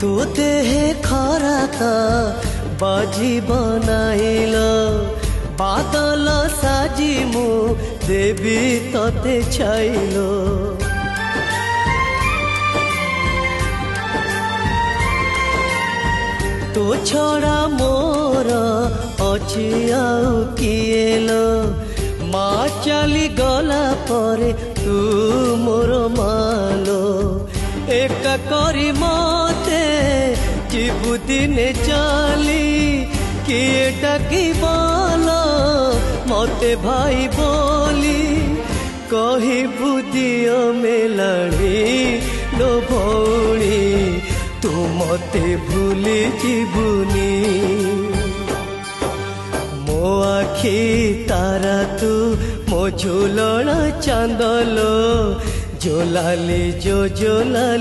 तू देहे खराता बाजी बनाइल बादल साजी मु देवी तते छाइल तो छड़ा मोर अच्छी आउ किएल माँ चली गला परे तू मोर मालो एक करी मते जीवु दिने चली किए डाकी बोलो मते भाई बोली कही बुदियो मेलाणी लो भौणी तू मते भूली जीवुनी मो आखी तारा तू मो झूलण चांदलो जोलाली जो जोलाली।